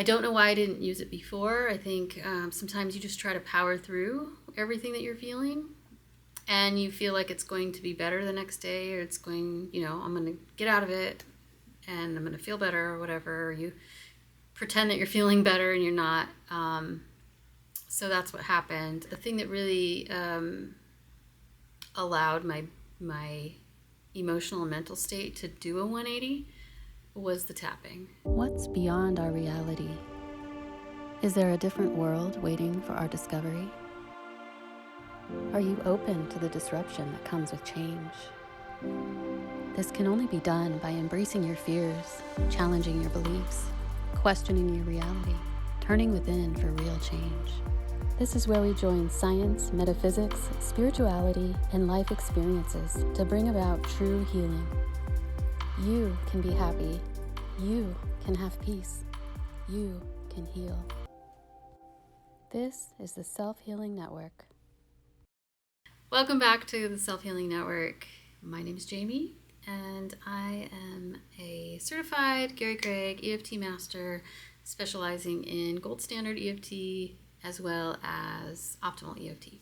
I don't know why I didn't use it before. I think sometimes you just try to power through everything that you're feeling, and you feel like it's going to be better the next day, or it's going, I'm going to get out of it and I'm going to feel better or whatever. Or you pretend that you're feeling better and you're not. So that's what happened. The thing that really allowed my emotional and mental state to do a 180 was the tapping. What's beyond our reality? Is there a different world waiting for our discovery? Are you open to the disruption that comes with change? This can only be done by embracing your fears, challenging your beliefs, questioning your reality, turning within for real change. This is where we join science, metaphysics, spirituality, and life experiences to bring about true healing. You can be happy. You can have peace. You can heal. This is the Self-Healing Network. Welcome back to the Self-Healing Network. My name is Jamie, and I am a certified Gary Craig EFT master specializing in gold standard EFT as well as optimal EFT.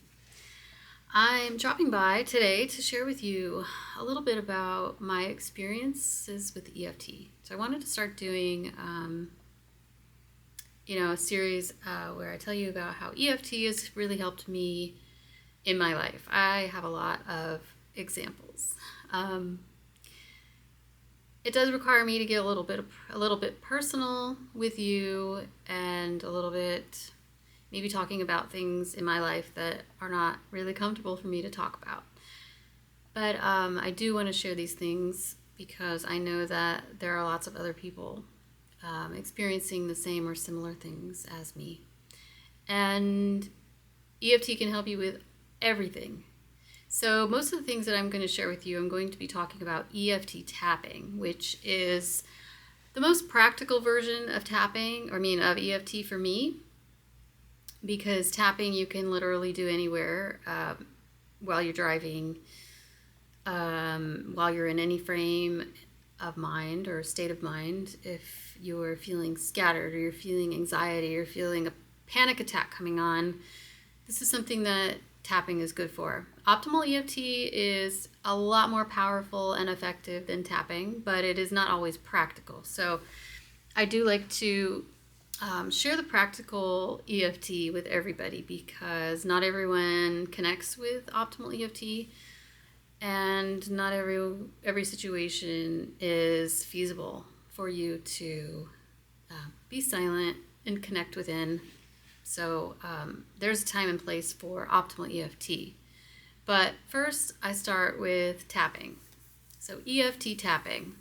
I'm dropping by today to share with you a little bit about my experiences with EFT. So I wanted to start doing a series where I tell you about how EFT has really helped me in my life. I have a lot of examples. It does require me to get a little bit personal with you, and a little bit maybe talking about things in my life that are not really comfortable for me to talk about. But I do want to share these things because I know that there are lots of other people experiencing the same or similar things as me. And EFT can help you with everything. So most of the things that I'm going to share with you, I'm going to be talking about EFT tapping, which is the most practical version of tapping, of EFT for me, because tapping you can literally do anywhere while you're driving, while you're in any frame of mind or state of mind. If you're feeling scattered or you're feeling anxiety or feeling a panic attack coming on, this is something that tapping is good for. Optimal EFT is a lot more powerful and effective than tapping, but it is not always practical. So I do like to share the practical EFT with everybody because not everyone connects with optimal EFT, and not every situation is feasible for you to be silent and connect within. So there's a time and place for optimal EFT. But first, I start with tapping. So EFT tapping.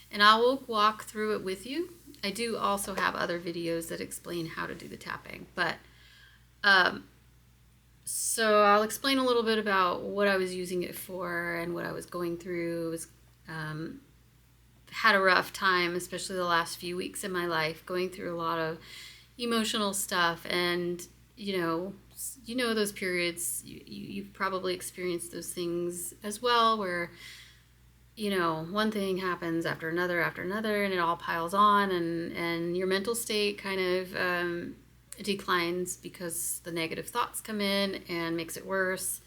And I will walk through it with you. I do also have other videos that explain how to do the tapping. But so I'll explain a little bit about what I was using it for and what I was going through. Had a rough time, especially the last few weeks in my life, going through a lot of emotional stuff. And you know those periods, you've probably experienced those things as well, where one thing happens after another and it all piles on, and your mental state kind of declines because the negative thoughts come in and makes it worse.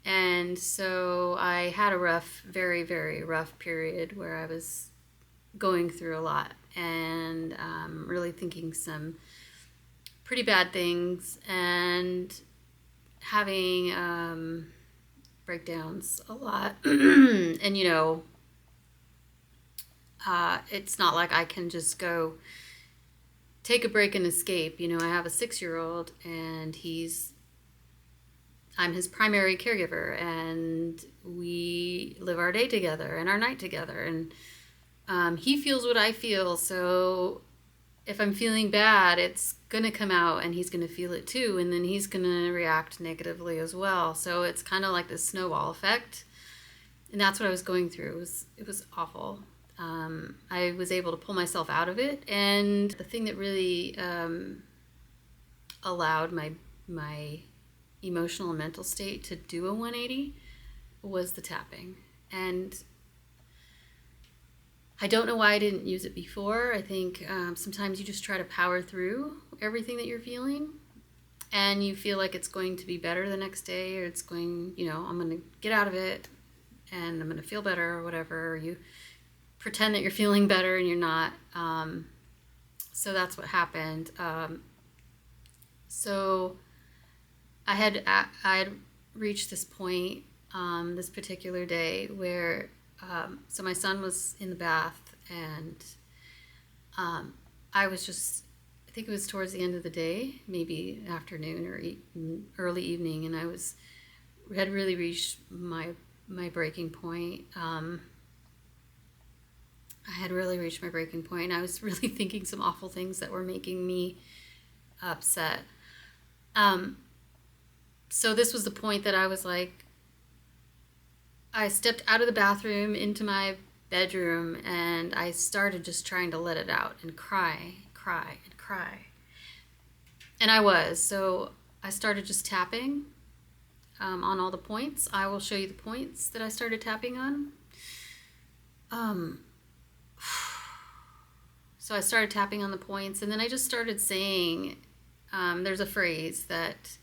And so I had a very, very rough period where I was going through a lot and really thinking some pretty bad things and having breakdowns a lot. And it's not like I can just go take a break and escape. I have a 6-year-old, and I'm his primary caregiver, and we live our day together and our night together, and he feels what I feel. So if I'm feeling bad, it's going to come out, and he's going to feel it too, and then he's going to react negatively as well. So it's kind of like this snowball effect, and that's what I was going through. It was awful. I was able to pull myself out of it, and the thing that really allowed my emotional and mental state to do a 180 was the tapping. And I don't know why I didn't use it before. I think sometimes you just try to power through everything that you're feeling, and you feel like it's going to be better the next day, or it's going, I'm going to get out of it and I'm going to feel better or whatever. Or you pretend that you're feeling better and you're not. So that's what happened. So I had reached this point this particular day where so my son was in the bath, and I think it was towards the end of the day, maybe afternoon or early evening, and had really reached my breaking point. I had really reached my breaking point. I was really thinking some awful things that were making me upset. So this was the point that I was like, I stepped out of the bathroom into my bedroom, and I started just trying to let it out and cry. And so I started just tapping on all the points. I will show you the points that I started tapping on. So I started tapping on the points, and then I just started saying, there's a phrase that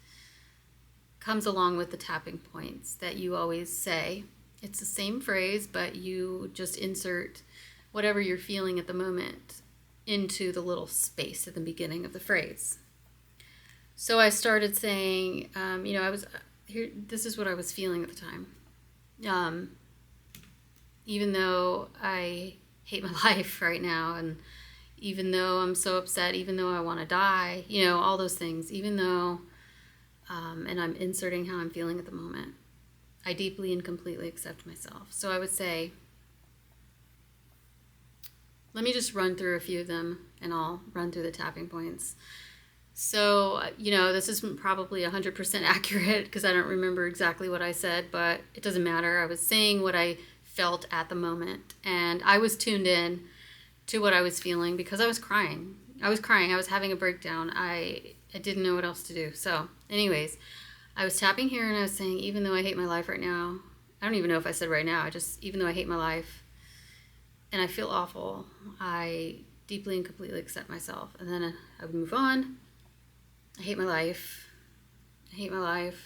comes along with the tapping points that you always say. It's the same phrase, but you just insert whatever you're feeling at the moment into the little space at the beginning of the phrase. So I started saying, I was here. This is what I was feeling at the time. Even though I hate my life right now, and even though I'm so upset, even though I want to die, all those things, even though, and I'm inserting how I'm feeling at the moment, I deeply and completely accept myself. So I would say, let me just run through a few of them, and I'll run through the tapping points. So, this isn't probably 100% accurate because I don't remember exactly what I said, but it doesn't matter. I was saying what I felt at the moment, and I was tuned in to what I was feeling because I was crying. I was having a breakdown. I didn't know what else to do. So anyways, I was tapping here, and I was saying, even though I hate my life right now, I don't even know if I said right now, even though I hate my life and I feel awful, I deeply and completely accept myself. And then I would move on. I hate my life. I hate my life.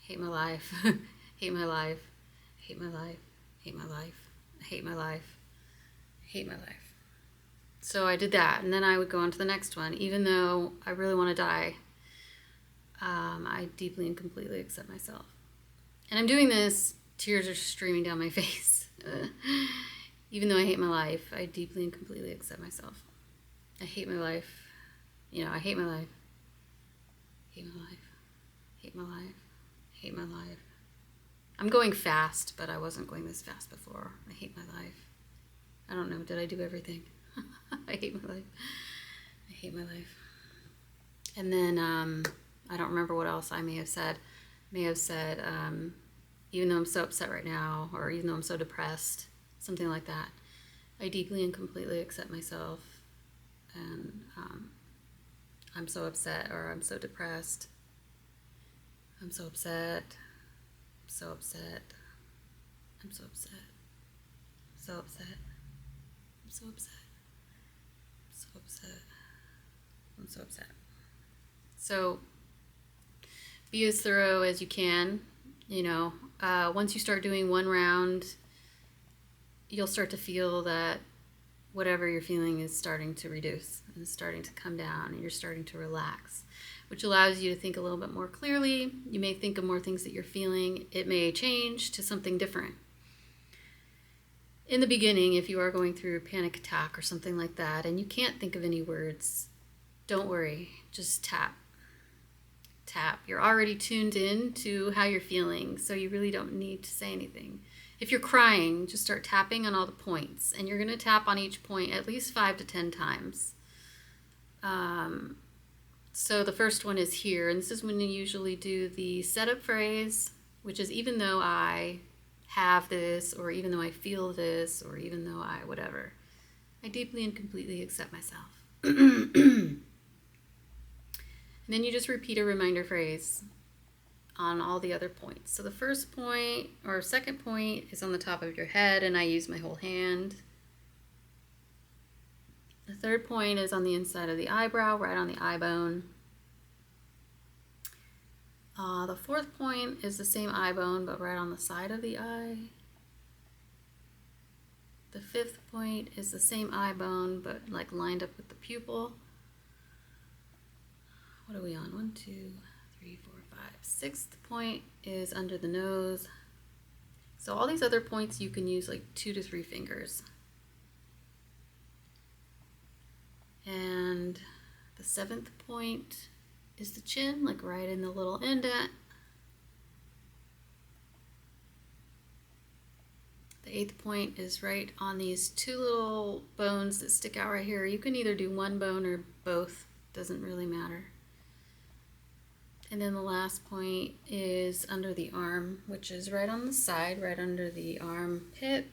I hate my life. I hate my life. I hate my life. I hate my life. I hate my life. I hate my life. So I did that, and then I would go on to the next one. Even though I really want to die, I deeply and completely accept myself. And I'm doing this, tears are streaming down my face. Even though I hate my life, I deeply and completely accept myself. I hate my life. I hate my life. Hate my life. Hate my life. Hate my life. I'm going fast, but I wasn't going this fast before. I hate my life. I don't know, did I do everything? I hate my life. I hate my life. And then I don't remember what else I may have said. Even though I'm so upset right now, or even though I'm so depressed, something like that. I deeply and completely accept myself, and I'm so upset, or I'm so depressed. I'm so upset. I'm so upset. I'm so upset. I'm so upset. I'm so upset. I'm so upset. I'm so upset. So be as thorough as you can. Once you start doing one round, you'll start to feel that whatever you're feeling is starting to reduce and starting to come down, and you're starting to relax, which allows you to think a little bit more clearly. You may think of more things that you're feeling. It may change to something different. In the beginning, if you are going through a panic attack or something like that, and you can't think of any words, don't worry, just tap. Tap. You're already tuned in to how you're feeling, so you really don't need to say anything. If you're crying, just start tapping on all the points, and you're going to tap on each point at least 5 to 10 times. So the first one is here, and this is when you usually do the setup phrase, which is even though I have this, or even though I feel this, or even though I whatever. I deeply and completely accept myself. And then you just repeat a reminder phrase on all the other points. So the first point or second point is on the top of your head, and I use my whole hand. The third point is on the inside of the eyebrow, right on the eye bone. The fourth point is the same eye bone, but right on the side of the eye. The fifth point is the same eye bone, but like lined up with the pupil. What are we on? 1, 2, 3, 4, 5. Sixth point is under the nose. So all these other points you can use like 2 to 3 fingers. And the seventh point is the chin, like right in the little indent. The eighth point is right on these 2 little bones that stick out right here. You can either do one bone or both, doesn't really matter. And then the last point is under the arm, which is right on the side, right under the armpit.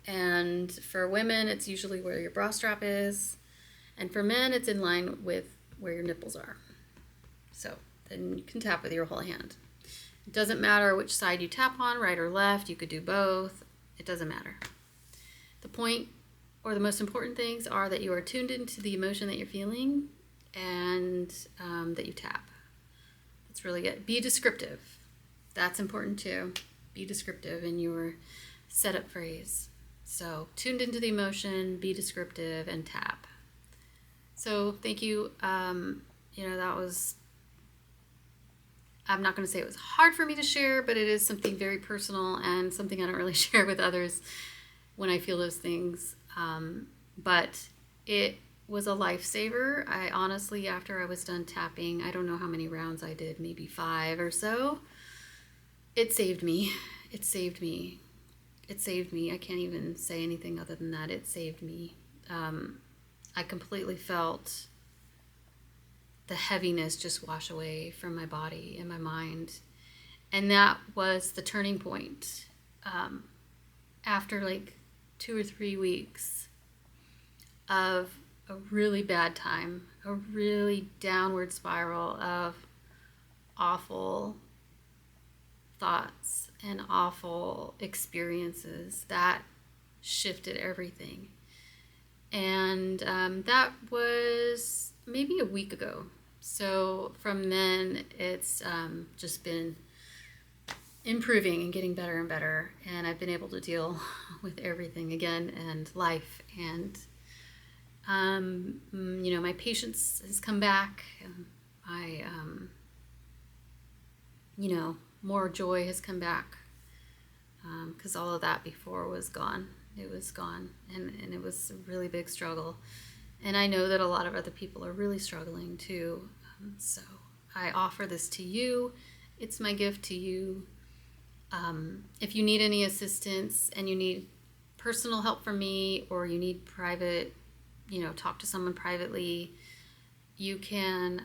And for women, it's usually where your bra strap is. And for men, it's in line with where your nipples are. So then you can tap with your whole hand. It doesn't matter which side you tap on, right or left. You could do both. It doesn't matter. The point or the most important things are that you are tuned into the emotion that you're feeling and that you tap. That's really it. Be descriptive. That's important too. Be descriptive in your setup phrase. So tuned into the emotion, be descriptive, and tap. So thank you. That was, I'm not going to say it was hard for me to share, but it is something very personal and something I don't really share with others when I feel those things. But it was a lifesaver. I honestly, after I was done tapping, I don't know how many rounds I did, maybe 5 or so. It saved me. It saved me. It saved me. I can't even say anything other than that. It saved me. I completely felt the heaviness just wash away from my body and my mind. And that was the turning point. After like 2 or 3 weeks of a really bad time, a really downward spiral of awful thoughts and awful experiences, that shifted everything. And that was maybe a week ago. So from then, it's just been improving and getting better and better. And I've been able to deal with everything again and life. And, my patience has come back. More joy has come back. Because all of that before was gone. It was gone. And it was a really big struggle. And I know that a lot of other people are really struggling too. So I offer this to you. It's my gift to you. If you need any assistance and you need personal help from me, or you need private, talk to someone privately, you can,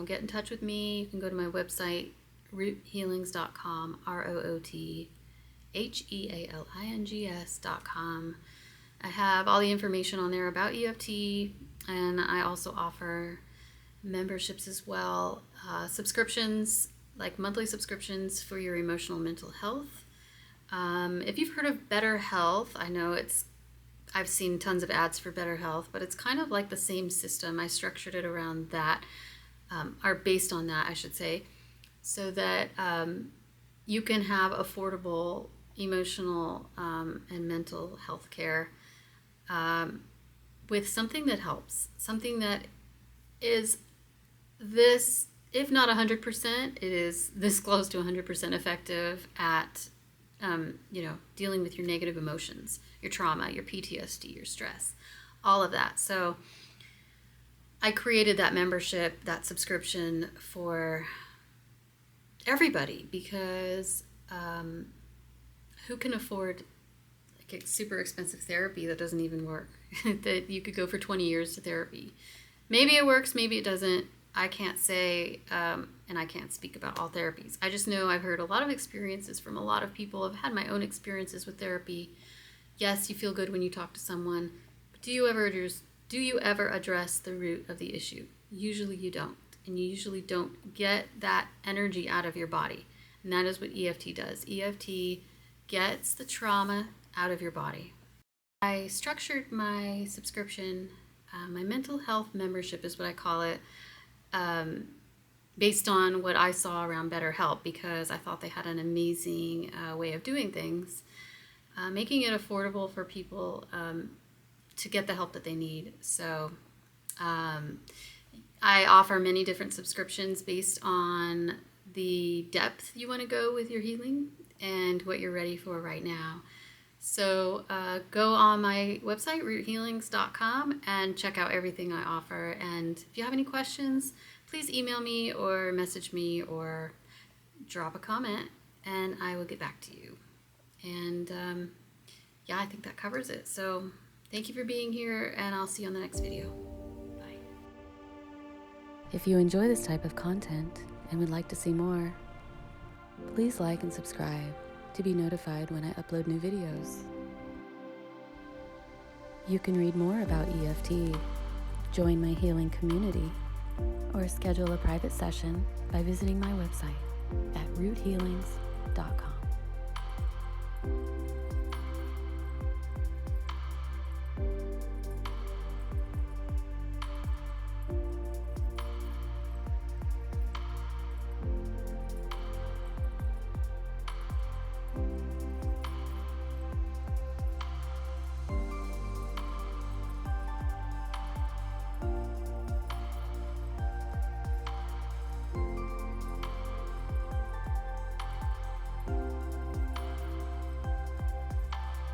get in touch with me. You can go to my website, roothealings.com, roothealings.com. I have all the information on there about EFT, and I also offer memberships as well, subscriptions, like monthly subscriptions for your emotional mental health. If you've heard of Better Health, I know I've seen tons of ads for Better Health, but it's kind of like the same system. I structured it around that, or based on that, I should say, so that you can have affordable emotional and mental health care with something that helps, something that is this, if not 100%, it is this close to 100% effective at, dealing with your negative emotions, your trauma, your PTSD, your stress, all of that. So I created that membership, that subscription for everybody, because who can afford like a super expensive therapy that doesn't even work, that you could go for 20 years to therapy? Maybe it works, maybe it doesn't. I can't say, and I can't speak about all therapies. I just know I've heard a lot of experiences from a lot of people. I've had my own experiences with therapy. Yes, you feel good when you talk to someone, but do you ever address the root of the issue? Usually you don't, and you usually don't get that energy out of your body. And that is what EFT does. EFT gets the trauma out of your body. I structured my subscription, my mental health membership is what I call it, based on what I saw around BetterHelp, because I thought they had an amazing way of doing things, making it affordable for people to get the help that they need. So I offer many different subscriptions based on the depth you want to go with your healing and what you're ready for right now. So go on my website, roothealings.com, and check out everything I offer. And if you have any questions, please email me or message me or drop a comment, and I will get back to you. And yeah, I think that covers it. So thank you for being here, and I'll see you on the next video. Bye. If you enjoy this type of content and would like to see more, please like and subscribe to be notified when I upload new videos. You can read more about EFT, join my healing community, or schedule a private session by visiting my website at roothealings.com.